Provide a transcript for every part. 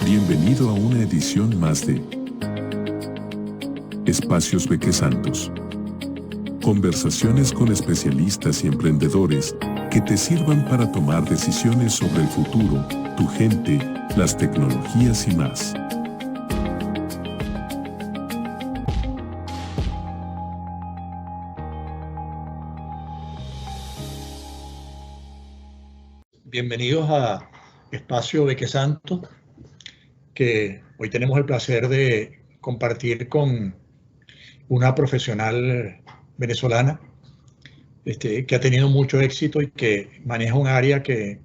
Bienvenido a una edición más de Espacios Bequesantos. Conversaciones con especialistas y emprendedores que te sirvan para tomar decisiones sobre el futuro, tu gente, las tecnologías y más. Bienvenidos a Espacio Bequesantos, que hoy tenemos el placer de compartir con una profesional venezolana que ha tenido mucho éxito y que maneja un área que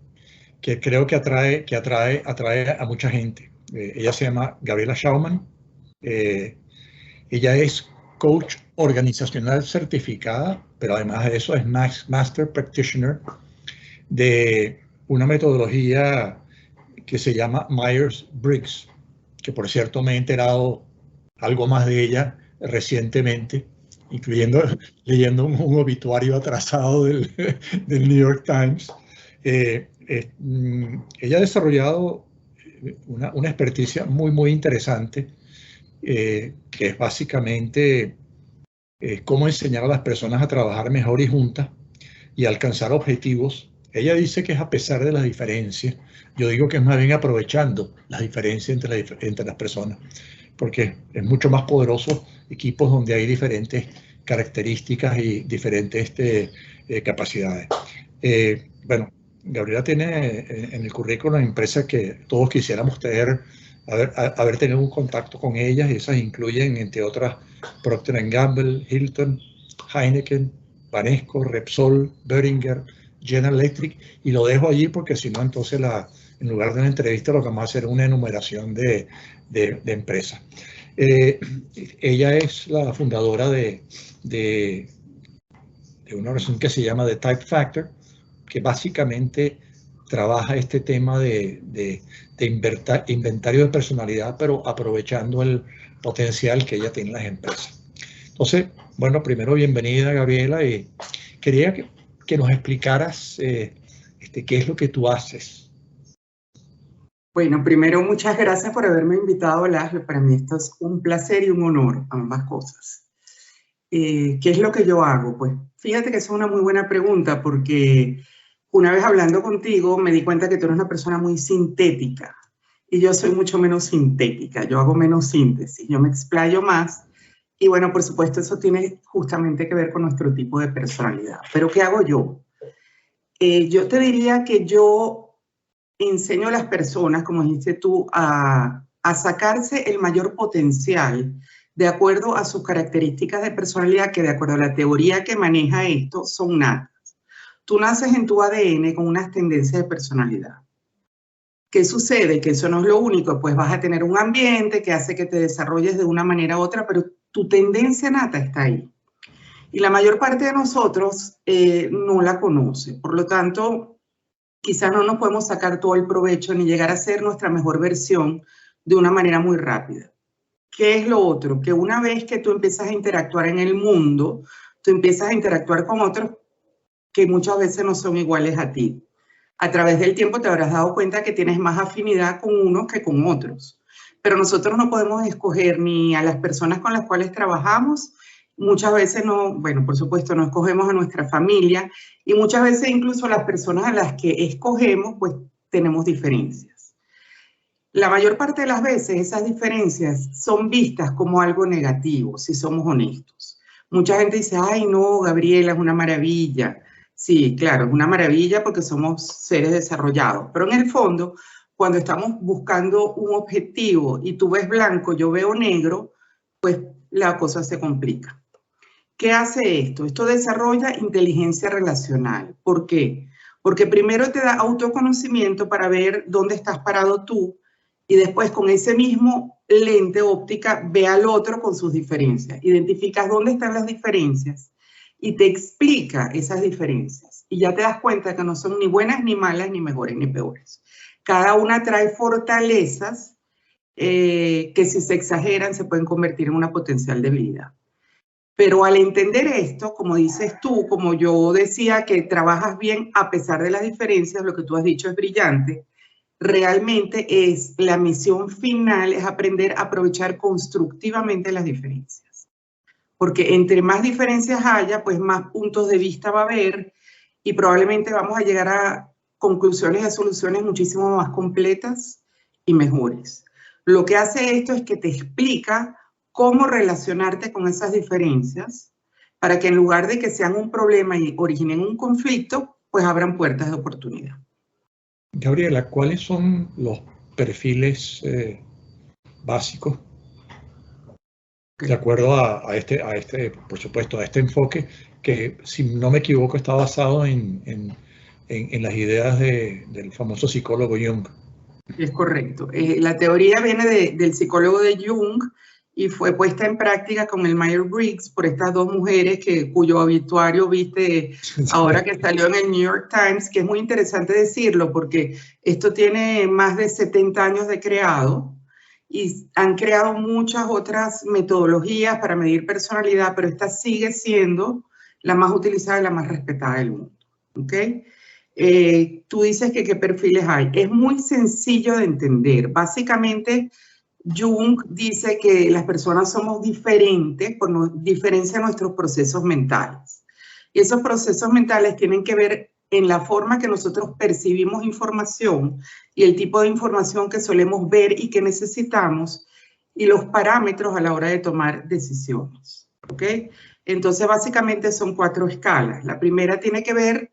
creo que atrae a mucha gente. Ella se llama Gabriela Schaumann. Ella es coach organizacional certificada, pero además de eso es Master Practitioner de una metodología que se llama Myers-Briggs, que por cierto me he enterado algo más de ella recientemente, incluyendo leyendo un obituario atrasado del New York Times. Ella ha desarrollado una experticia muy interesante, que es básicamente cómo enseñar a las personas a trabajar mejor y juntas y alcanzar objetivos. Ella dice que es a pesar de las diferencias. Yo digo que es más bien aprovechando las diferencias entre las personas, porque es mucho más poderoso equipos donde hay diferentes características y diferentes capacidades. Bueno, Gabriela tiene en el currículum empresas que todos quisiéramos haber tenido un contacto con ellas, y esas incluyen, entre otras, Procter & Gamble, Hilton, Heineken, Banesco, Repsol, Boehringer, General Electric, y lo dejo allí porque si no, entonces en lugar de una entrevista lo que vamos a hacer es una enumeración de empresas. Ella es la fundadora de una organización que se llama The Type Factor, que básicamente trabaja este tema de inventario de personalidad, pero aprovechando el potencial que ella tiene en las empresas. Entonces, bueno, primero bienvenida, Gabriela, y quería que nos explicaras qué es lo que tú haces. Bueno, primero muchas gracias por haberme invitado, Laszlo. Para mí esto es un placer y un honor, ambas cosas. ¿Qué es lo que yo hago? Pues fíjate que es una muy buena pregunta, porque una vez hablando contigo me di cuenta que tú eres una persona muy sintética y yo soy mucho menos sintética, yo hago menos síntesis, yo me explayo más. Y bueno, por supuesto, eso tiene justamente que ver con nuestro tipo de personalidad. ¿Pero qué hago yo? Yo te diría que yo enseño a las personas, como dijiste tú, a sacarse el mayor potencial de acuerdo a sus características de personalidad, que de acuerdo a la teoría que maneja esto, son natas. Tú naces en tu ADN con unas tendencias de personalidad. ¿Qué sucede? Que eso no es lo único, pues vas a tener un ambiente que hace que te desarrolles de una manera u otra, pero tu tendencia nata está ahí. Y la mayor parte de nosotros no la conoce. Por lo tanto, quizás no nos podemos sacar todo el provecho ni llegar a ser nuestra mejor versión de una manera muy rápida. ¿Qué es lo otro? Que una vez que tú empiezas a interactuar en el mundo, tú empiezas a interactuar con otros que muchas veces no son iguales a ti. A través del tiempo te habrás dado cuenta que tienes más afinidad con unos que con otros. Pero nosotros no podemos escoger ni a las personas con las cuales trabajamos. Muchas veces no, bueno, por supuesto, no escogemos a nuestra familia, y muchas veces incluso las personas a las que escogemos, pues tenemos diferencias. La mayor parte de las veces esas diferencias son vistas como algo negativo, si somos honestos. Mucha gente dice, ay no, Gabriela, es una maravilla. Sí, claro, es una maravilla porque somos seres desarrollados, pero en el fondo, cuando estamos buscando un objetivo y tú ves blanco, yo veo negro, pues la cosa se complica. ¿Qué hace esto? Esto desarrolla inteligencia relacional. ¿Por qué? Porque primero te da autoconocimiento para ver dónde estás parado tú, y después con ese mismo lente óptica ve al otro con sus diferencias. Identificas dónde están las diferencias y te explica esas diferencias. Y ya te das cuenta que no son ni buenas, ni malas, ni mejores, ni peores. Cada una trae fortalezas que si se exageran se pueden convertir en una potencial debilidad. Pero al entender esto, como dices tú, como yo decía que trabajas bien a pesar de las diferencias, lo que tú has dicho es brillante. realmente la misión final es aprender a aprovechar constructivamente las diferencias. Porque entre más diferencias haya, pues más puntos de vista va a haber y probablemente vamos a llegar a conclusiones y soluciones muchísimo más completas y mejores. Lo que hace esto es que te explica cómo relacionarte con esas diferencias para que en lugar de que sean un problema y originen un conflicto, pues abran puertas de oportunidad. Gabriela, ¿cuáles son los perfiles básicos de acuerdo a este, por supuesto, a este enfoque que, si no me equivoco, está basado en las ideas del famoso psicólogo Jung? Es correcto. La teoría viene del psicólogo de Jung y fue puesta en práctica con el Myers-Briggs por estas dos mujeres cuyo obituario viste ahora que salió en el New York Times, que es muy interesante decirlo porque esto tiene más de 70 años de creado y han creado muchas otras metodologías para medir personalidad, pero esta sigue siendo la más utilizada y la más respetada del mundo. ¿Ok? Tú dices que qué perfiles hay. Es muy sencillo de entender. Básicamente, Jung dice que las personas somos diferentes por diferencia de nuestros procesos mentales. Y esos procesos mentales tienen que ver en la forma que nosotros percibimos información y el tipo de información que solemos ver y que necesitamos y los parámetros a la hora de tomar decisiones. ¿Ok? Entonces, básicamente son 4 escalas. La primera tiene que ver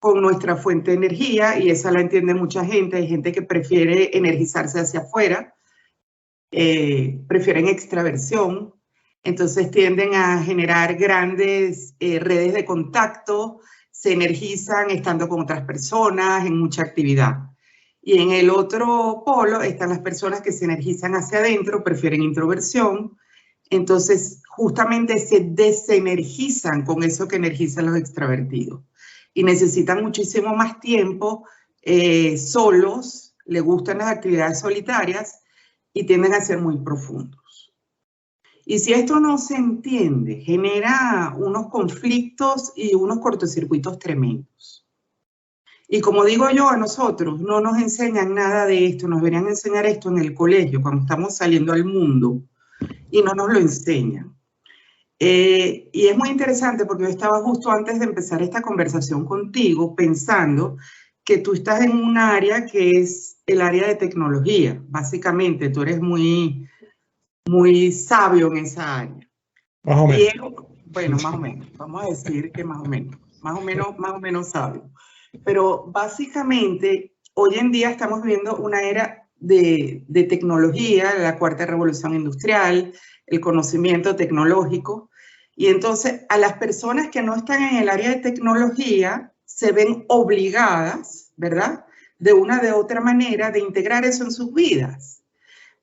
con nuestra fuente de energía y esa la entiende mucha gente. Hay gente que prefiere energizarse hacia afuera, prefieren extraversión, entonces tienden a generar grandes redes de contacto, se energizan estando con otras personas, en mucha actividad. Y en el otro polo están las personas que se energizan hacia adentro, prefieren introversión, entonces justamente se desenergizan con eso que energizan los extravertidos. Y necesitan muchísimo más tiempo solos, les gustan las actividades solitarias y tienden a ser muy profundos. Y si esto no se entiende, genera unos conflictos y unos cortocircuitos tremendos. Y como digo yo, a nosotros no nos enseñan nada de esto, nos deberían enseñar esto en el colegio cuando estamos saliendo al mundo y no nos lo enseñan. Y es muy interesante porque yo estaba justo antes de empezar esta conversación contigo pensando que tú estás en un área que es el área de tecnología. Básicamente, tú eres muy sabio en esa área. Más o menos. Bueno, más o menos. Vamos a decir que más o menos sabio. Pero básicamente, hoy en día estamos viviendo una era de tecnología, la 4ª revolución industrial, el conocimiento tecnológico. Y entonces a las personas que no están en el área de tecnología se ven obligadas, ¿verdad? De una de otra manera de integrar eso en sus vidas.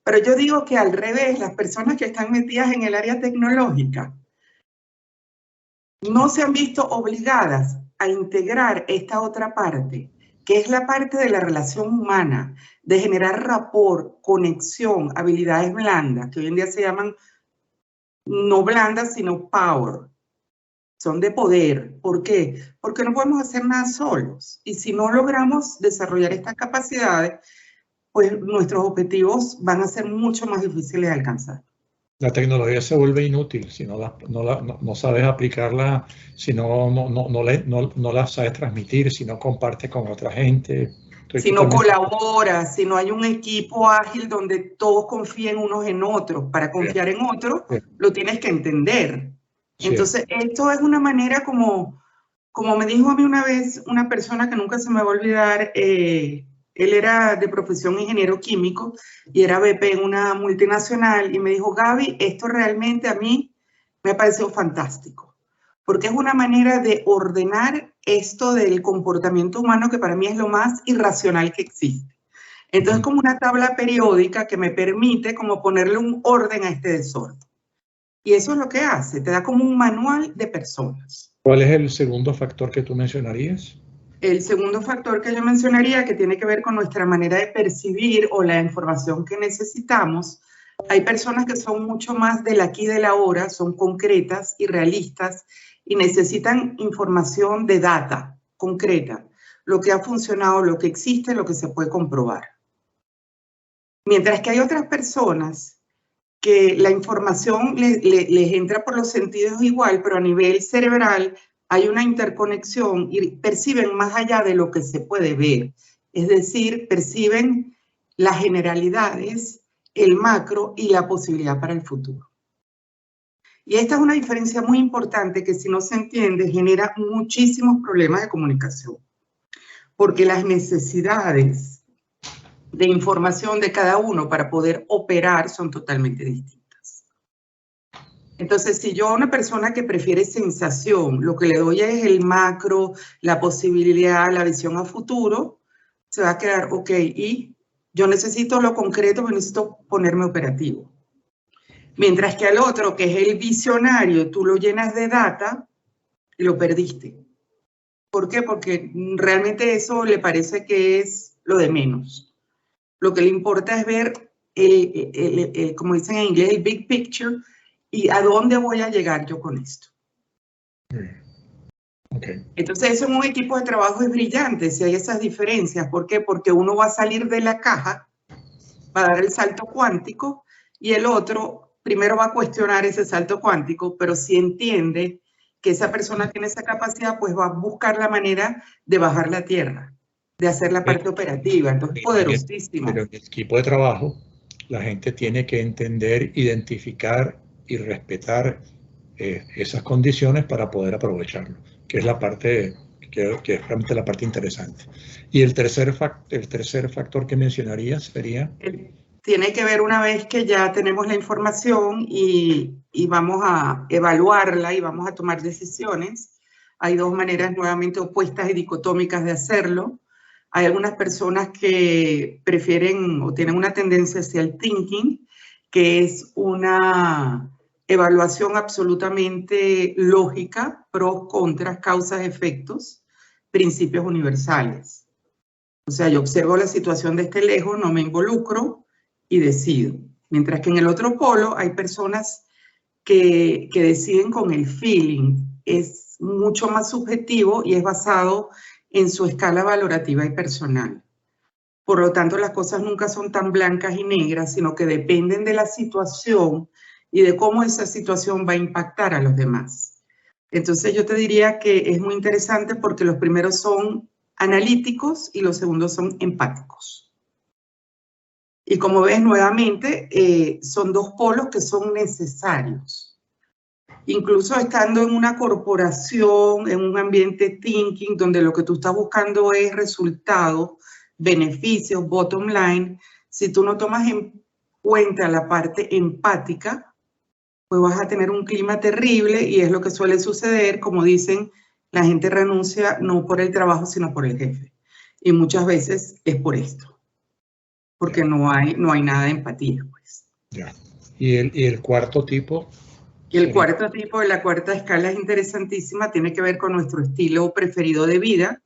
Pero yo digo que al revés, las personas que están metidas en el área tecnológica no se han visto obligadas a integrar esta otra parte, que es la parte de la relación humana, de generar rapport, conexión, habilidades blandas, que hoy en día se llaman no blandas, sino power. Son de poder. ¿Por qué? Porque no podemos hacer nada solos. Y si no logramos desarrollar estas capacidades, pues nuestros objetivos van a ser mucho más difíciles de alcanzar. La tecnología se vuelve inútil si no sabes aplicarla, si no la sabes transmitir, si no compartes con otra gente. Si no colaboras, si no hay un equipo ágil donde todos confíen unos en otros. Para confiar en otros, lo tienes que entender. Entonces, esto es una manera como me dijo a mí una vez una persona que nunca se me va a olvidar. Él era de profesión ingeniero químico y era VP en una multinacional y me dijo, Gaby, esto realmente a mí me ha parecido fantástico, porque es una manera de ordenar esto del comportamiento humano que para mí es lo más irracional que existe. Entonces, como una tabla periódica que me permite como ponerle un orden a este desorden. Y eso es lo que hace, te da como un manual de personas. ¿Cuál es el segundo factor que tú mencionarías? El segundo factor que yo mencionaría, que tiene que ver con nuestra manera de percibir o la información que necesitamos. Hay personas que son mucho más del aquí y del ahora, son concretas y realistas y necesitan información de data concreta, lo que ha funcionado, lo que existe, lo que se puede comprobar. Mientras que hay otras personas que la información les entra por los sentidos igual, pero a nivel cerebral hay una interconexión y perciben más allá de lo que se puede ver. Es decir, perciben las generalidades, el macro y la posibilidad para el futuro. Y esta es una diferencia muy importante que, si no se entiende, genera muchísimos problemas de comunicación, porque las necesidades de información de cada uno para poder operar son totalmente distintas. Entonces, si yo a una persona que prefiere sensación, lo que le doy es el macro, la posibilidad, la visión a futuro, se va a quedar, ok, y yo necesito lo concreto, pero necesito ponerme operativo. Mientras que al otro, que es el visionario, tú lo llenas de data y lo perdiste. ¿Por qué? Porque realmente eso le parece que es lo de menos. Lo que le importa es ver, como dicen en inglés, el big picture y a dónde voy a llegar yo con esto. Okay. Entonces, eso en un equipo de trabajo es brillante, si hay esas diferencias. ¿Por qué? Porque uno va a salir de la caja, va a dar el salto cuántico, y el otro primero va a cuestionar ese salto cuántico, pero si entiende que esa persona tiene esa capacidad, pues va a buscar la manera de bajar la tierra, de hacer la parte operativa. Entonces, poderosísimo. Pero en el equipo de trabajo, la gente tiene que entender, identificar y respetar esas condiciones para poder aprovecharlo, que es la parte, que es realmente la parte interesante. Y el tercer factor que mencionaría sería... Tiene que ver una vez que ya tenemos la información y vamos a evaluarla y vamos a tomar decisiones. Hay dos maneras nuevamente opuestas y dicotómicas de hacerlo. Hay algunas personas que prefieren o tienen una tendencia hacia el thinking, que es una evaluación absolutamente lógica, pros, contras, causas, efectos, principios universales. O sea, yo observo la situación desde lejos, no me involucro y decido. Mientras que en el otro polo hay personas que deciden con el feeling. Es mucho más subjetivo y es basado en su escala valorativa y personal. Por lo tanto, las cosas nunca son tan blancas y negras, sino que dependen de la situación y de cómo esa situación va a impactar a los demás. Entonces, yo te diría que es muy interesante porque los primeros son analíticos y los segundos son empáticos. Y como ves, nuevamente, son dos polos que son necesarios. Incluso estando en una corporación, en un ambiente thinking, donde lo que tú estás buscando es resultados, beneficios, bottom line, si tú no tomas en cuenta la parte empática, pues vas a tener un clima terrible y es lo que suele suceder. Como dicen, la gente renuncia no por el trabajo, sino por el jefe. Y muchas veces es por esto. Porque no hay nada de empatía, pues. Ya. ¿Y el cuarto tipo? Y el cuarto tipo de la cuarta escala es interesantísima, tiene que ver con nuestro estilo preferido de vida.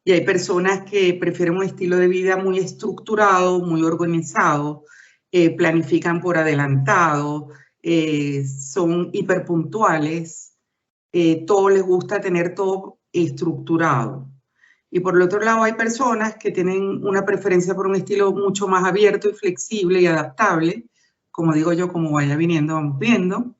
Y hay personas que prefieren un estilo de vida muy estructurado, muy organizado, planifican por adelantado, son hiperpuntuales, todo les gusta tener todo estructurado. Y por el otro lado hay personas que tienen una preferencia por un estilo mucho más abierto y flexible y adaptable, como digo yo, como vaya viniendo, vamos viendo.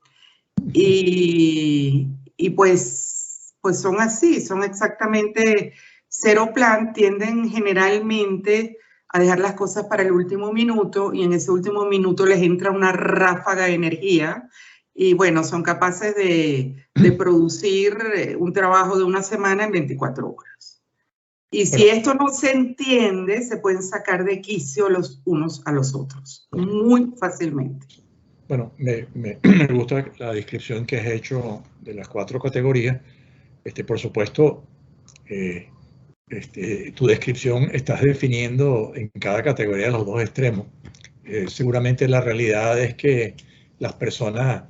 Y pues son así, son exactamente cero plan, tienden generalmente a dejar las cosas para el último minuto y en ese último minuto les entra una ráfaga de energía y bueno, son capaces de producir un trabajo de una semana en 24 horas. Y si esto no se entiende, se pueden sacar de quicio los unos a los otros, muy fácilmente. Bueno, me gusta la descripción que has hecho de las 4 categorías. Por supuesto, tu descripción estás definiendo en cada categoría los dos extremos. Seguramente la realidad es que las personas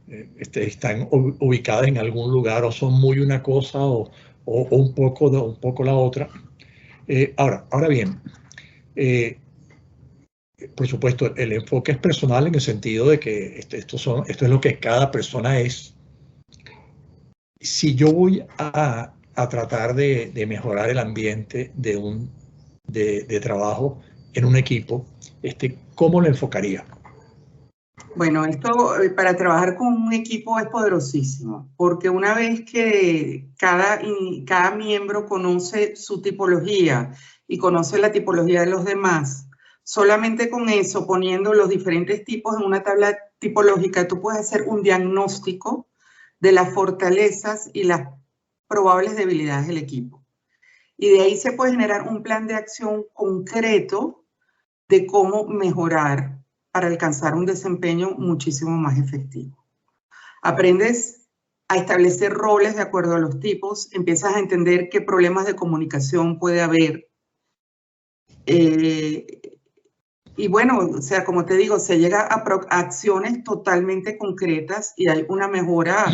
están ubicadas en algún lugar o son muy una cosa o un poco la otra. Ahora bien, por supuesto, el enfoque es personal en el sentido de que esto es lo que cada persona es. Si yo voy a tratar de mejorar el ambiente de trabajo en un equipo, ¿cómo lo enfocaría? Bueno, esto para trabajar con un equipo es poderosísimo, porque una vez que cada miembro conoce su tipología y conoce la tipología de los demás, solamente con eso, poniendo los diferentes tipos en una tabla tipológica, tú puedes hacer un diagnóstico de las fortalezas y las probables debilidades del equipo. Y de ahí se puede generar un plan de acción concreto de cómo mejorar para alcanzar un desempeño muchísimo más efectivo. Aprendes a establecer roles de acuerdo a los tipos, empiezas a entender qué problemas de comunicación puede haber. Y bueno, o sea, como te digo, se llega a acciones totalmente concretas y hay una mejora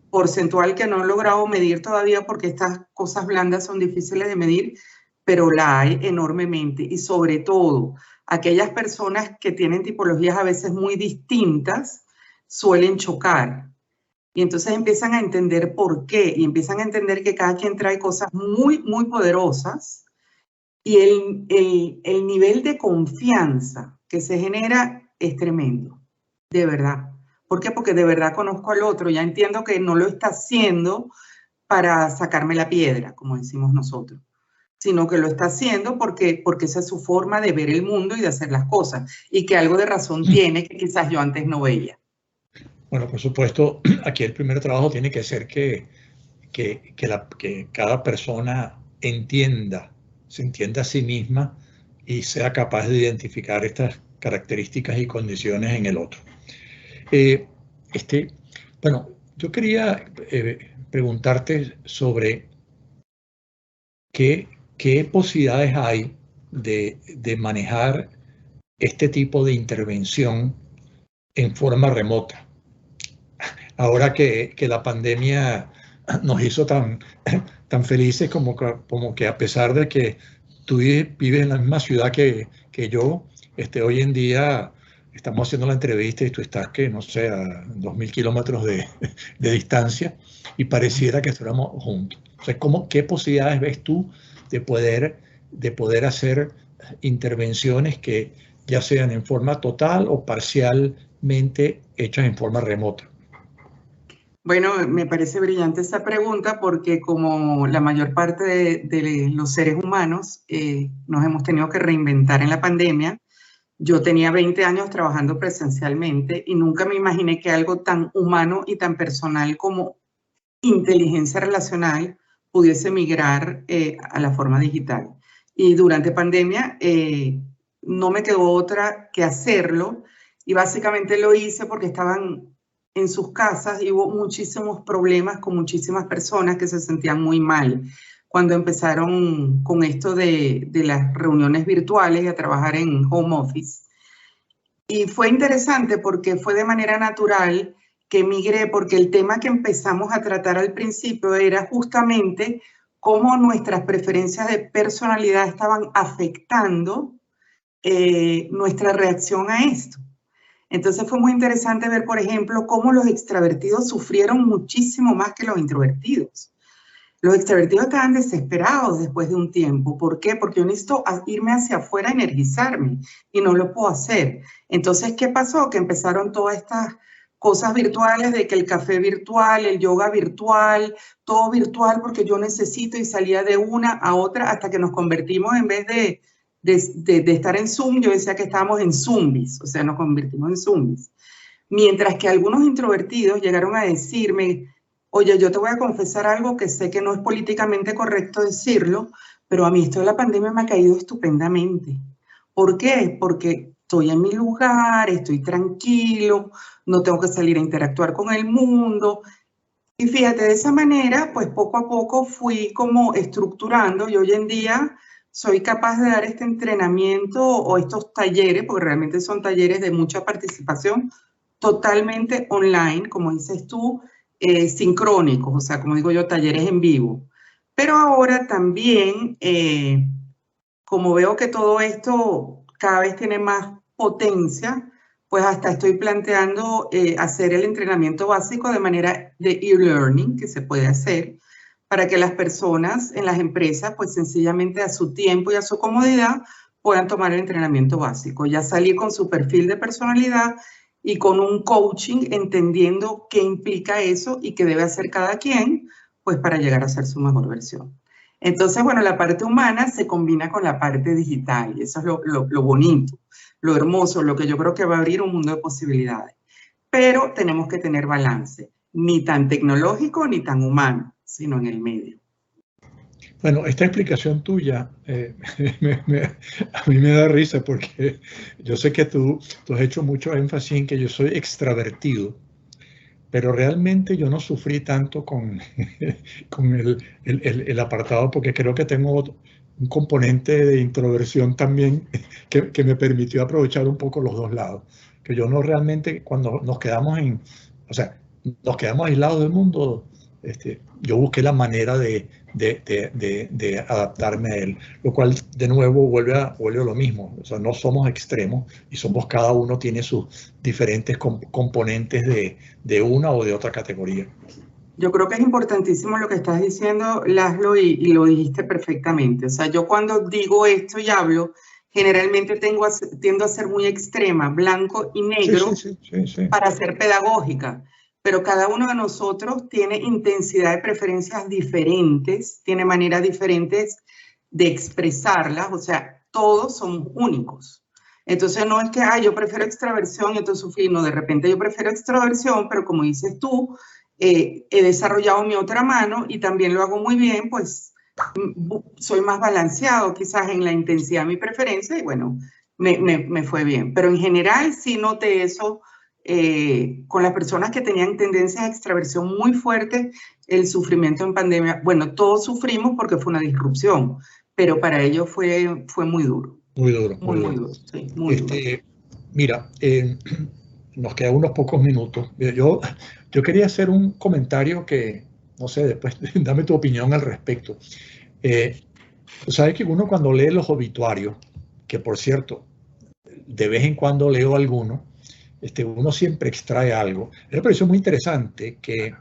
porcentual que no he logrado medir todavía porque estas cosas blandas son difíciles de medir, pero la hay enormemente. Y sobre todo, aquellas personas que tienen tipologías a veces muy distintas suelen chocar. Y entonces empiezan a entender por qué y empiezan a entender que cada quien trae cosas muy, muy poderosas. Y el nivel de confianza que se genera es tremendo, de verdad. ¿Por qué? Porque de verdad conozco al otro, ya entiendo que no lo está haciendo para sacarme la piedra, como decimos nosotros, sino que lo está haciendo porque esa es su forma de ver el mundo y de hacer las cosas, y que algo de razón tiene que quizás yo antes no veía. Bueno, por supuesto, aquí el primer trabajo tiene que ser que cada persona se entienda a sí misma y sea capaz de identificar estas características y condiciones en el otro. Bueno, yo quería preguntarte sobre qué posibilidades hay de manejar este tipo de intervención en forma remota. Ahora que la pandemia nos hizo tan felices como que a pesar de que tú vives en la misma ciudad que yo, hoy en día estamos haciendo la entrevista y tú estás, no sé, a 2.000 kilómetros de distancia y pareciera que estuviéramos juntos. O sea, ¿qué posibilidades ves tú de poder hacer intervenciones que ya sean en forma total o parcialmente hechas en forma remota? Bueno, me parece brillante esa pregunta porque como la mayor parte de los seres humanos nos hemos tenido que reinventar en la pandemia. Yo tenía 20 años trabajando presencialmente y nunca me imaginé que algo tan humano y tan personal como inteligencia relacional pudiese migrar a la forma digital. Y durante pandemia no me quedó otra que hacerlo y básicamente lo hice porque estaban en sus casas y hubo muchísimos problemas con muchísimas personas que se sentían muy mal cuando empezaron con esto de las reuniones virtuales y a trabajar en home office. Y fue interesante porque fue de manera natural que migré, porque el tema que empezamos a tratar al principio era justamente cómo nuestras preferencias de personalidad estaban afectando nuestra reacción a esto. Entonces fue muy interesante ver, por ejemplo, cómo los extravertidos sufrieron muchísimo más que los introvertidos. Los extravertidos estaban desesperados después de un tiempo. ¿Por qué? Porque yo necesito irme hacia afuera a energizarme y no lo puedo hacer. Entonces, ¿qué pasó? Que empezaron todas estas cosas virtuales de que el café virtual, el yoga virtual, todo virtual porque yo necesito y salía de una a otra hasta que nos convertimos en vez de estar en Zoom, yo decía que estábamos en zombies, o sea, nos convertimos en zombies. Mientras que algunos introvertidos llegaron a decirme, oye, yo te voy a confesar algo que sé que no es políticamente correcto decirlo, pero a mí esto de la pandemia me ha caído estupendamente. ¿Por qué? Porque estoy en mi lugar, estoy tranquilo, no tengo que salir a interactuar con el mundo. Y fíjate, de esa manera, pues poco a poco fui como estructurando y hoy en día soy capaz de dar este entrenamiento o estos talleres, porque realmente son talleres de mucha participación, totalmente online, como dices tú, sincrónicos, o sea, como digo yo, talleres en vivo. Pero ahora también, como veo que todo esto cada vez tiene más potencia, pues hasta estoy planteando hacer el entrenamiento básico de manera de e-learning, que se puede hacer, para que las personas en las empresas, pues sencillamente a su tiempo y a su comodidad, puedan tomar el entrenamiento básico, ya salir con su perfil de personalidad y con un coaching entendiendo qué implica eso y qué debe hacer cada quien, pues para llegar a ser su mejor versión. Entonces, bueno, la parte humana se combina con la parte digital y eso es lo bonito, lo hermoso, lo que yo creo que va a abrir un mundo de posibilidades. Pero tenemos que tener balance, ni tan tecnológico ni tan humano, sino en el medio. Bueno, esta explicación tuya a mí me da risa porque yo sé que tú has hecho mucho énfasis en que yo soy extravertido, pero realmente yo no sufrí tanto con el apartado porque creo que tengo un componente de introversión también que me permitió aprovechar un poco los dos lados. Que yo no realmente, cuando nos quedamos nos quedamos aislados del mundo, yo busqué la manera de adaptarme a él, lo cual de nuevo vuelve a lo mismo. O sea, no somos extremos y cada uno tiene sus diferentes componentes de una o de otra categoría. Yo creo que es importantísimo lo que estás diciendo, Laszlo, y lo dijiste perfectamente. O sea, yo cuando digo esto y hablo, generalmente tiendo a ser muy extrema, blanco y negro, sí. Para ser pedagógica. Pero cada uno de nosotros tiene intensidad de preferencias diferentes, tiene maneras diferentes de expresarlas, o sea, todos somos únicos. Entonces no es que, yo prefiero extraversión y entonces sufrir, no, de repente yo prefiero extroversión, pero como dices tú, he desarrollado mi otra mano y también lo hago muy bien, pues soy más balanceado quizás en la intensidad de mi preferencia y bueno, me fue bien. Pero en general sí noté eso. Con las personas que tenían tendencias a extraversión muy fuertes, el sufrimiento en pandemia, bueno, todos sufrimos porque fue una disrupción, pero para ellos fue muy duro. Muy duro. Sí, muy duro. Mira, nos quedan unos pocos minutos. Yo quería hacer un comentario que, no sé, después dame tu opinión al respecto. Sabes que uno cuando lee los obituarios, que por cierto, de vez en cuando leo alguno, uno siempre extrae algo. Me pareció muy interesante que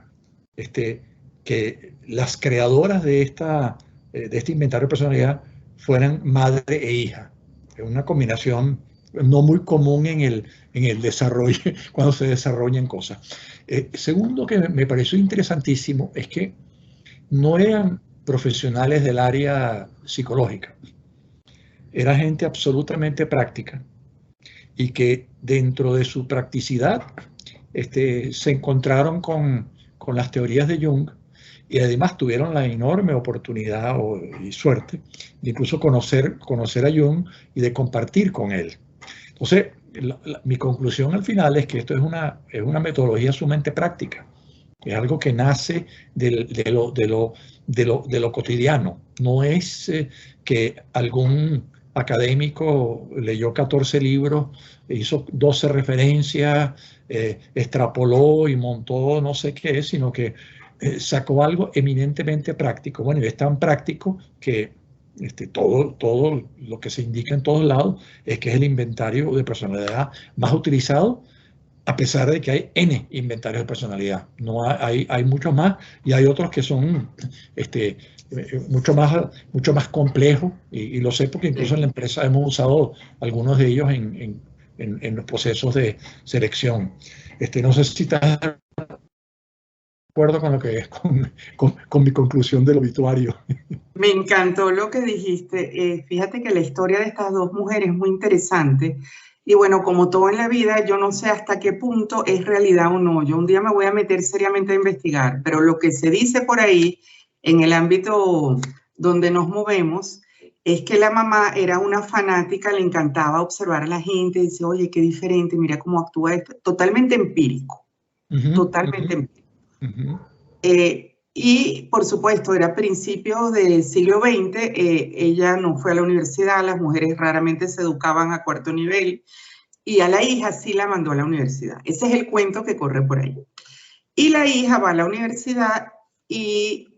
las creadoras de este inventario de personalidad fueran madre e hija. Es una combinación no muy común en el desarrollo, cuando se desarrollan cosas. Segundo, que me pareció interesantísimo, es que no eran profesionales del área psicológica. Era gente absolutamente práctica y que dentro de su practicidad se encontraron con las teorías de Jung y además tuvieron la enorme oportunidad y suerte de incluso conocer a Jung y de compartir con él. Entonces, mi conclusión al final es que esto es una metodología sumamente práctica. Es algo que nace de lo cotidiano. No es que algún académico leyó 14 libros, hizo 12 referencias, extrapoló y montó no sé qué, sino que sacó algo eminentemente práctico. Bueno, y es tan práctico que todo lo que se indica en todos lados es que es el inventario de personalidad más utilizado, a pesar de que hay N inventarios de personalidad. No hay muchos más y hay otros que son mucho más complejos y lo sé porque incluso en la empresa hemos usado algunos de ellos en los procesos de selección. No sé si estás de acuerdo con lo que es con mi conclusión del obituario. Me encantó lo que dijiste. Fíjate que la historia de estas dos mujeres es muy interesante. Y bueno, como todo en la vida, yo no sé hasta qué punto es realidad o no. Yo un día me voy a meter seriamente a investigar, pero lo que se dice por ahí, en el ámbito donde nos movemos, es que la mamá era una fanática, le encantaba observar a la gente, dice, oye, qué diferente, mira cómo actúa esto. Totalmente empírico, totalmente empírico. Y, por supuesto, era principios del siglo XX, ella no fue a la universidad, las mujeres raramente se educaban a cuarto nivel, y a la hija sí la mandó a la universidad. Ese es el cuento que corre por ahí. Y la hija va a la universidad y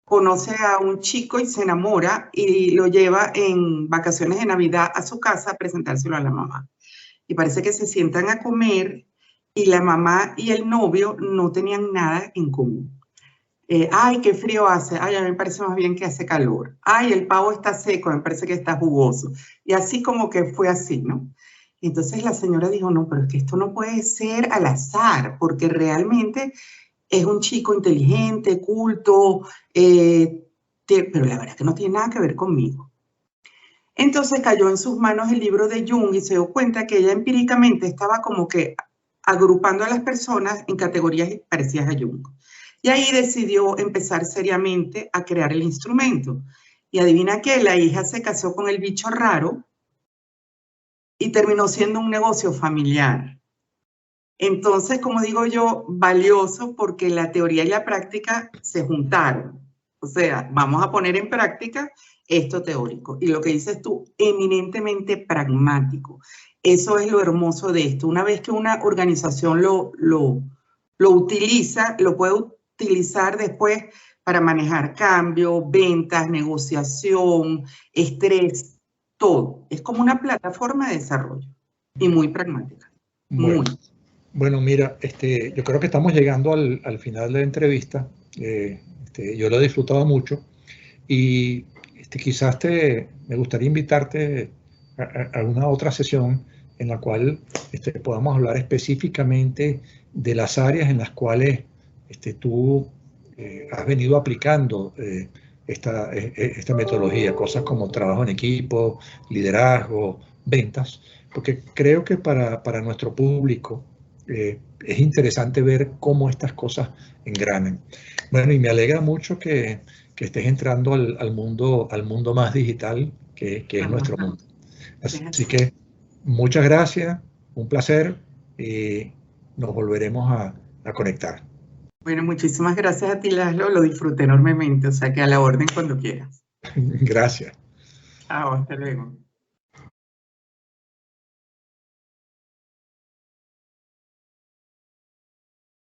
conoce a un chico y se enamora y lo lleva en vacaciones de Navidad a su casa a presentárselo a la mamá. Y parece que se sientan a comer y la mamá y el novio no tenían nada en común. Ay, qué frío hace. Ay, a mí me parece más bien que hace calor. Ay, el pavo está seco, me parece que está jugoso. Y así como que fue así, ¿no? Entonces la señora dijo, no, pero es que esto no puede ser al azar, porque realmente es un chico inteligente, culto, pero la verdad es que no tiene nada que ver conmigo. Entonces cayó en sus manos el libro de Jung y se dio cuenta que ella empíricamente estaba como que agrupando a las personas en categorías parecidas a Jung. Y ahí decidió empezar seriamente a crear el instrumento. Y adivina qué, la hija se casó con el bicho raro y terminó siendo un negocio familiar. Entonces, como digo yo, valioso porque la teoría y la práctica se juntaron. O sea, vamos a poner en práctica esto teórico. Y lo que dices tú, eminentemente pragmático. Eso es lo hermoso de esto. Una vez que una organización lo utiliza, lo puede utilizar después para manejar cambio, ventas, negociación, estrés, todo. Es como una plataforma de desarrollo y muy pragmática. Bueno, mira, yo creo que estamos llegando al final de la entrevista. Yo lo he disfrutado mucho y quizás me gustaría invitarte a una otra sesión en la cual podamos hablar específicamente de las áreas en las cuales tú has venido aplicando esta metodología, cosas como trabajo en equipo, liderazgo, ventas, porque creo que para nuestro público es interesante ver cómo estas cosas engranan. Bueno, y me alegra mucho que estés entrando al mundo más digital que es nuestro mundo. Así que muchas gracias, un placer y nos volveremos a conectar. Bueno, muchísimas gracias a ti, Laszlo, lo disfruté enormemente, o sea que a la orden cuando quieras. Gracias. Chao, hasta luego.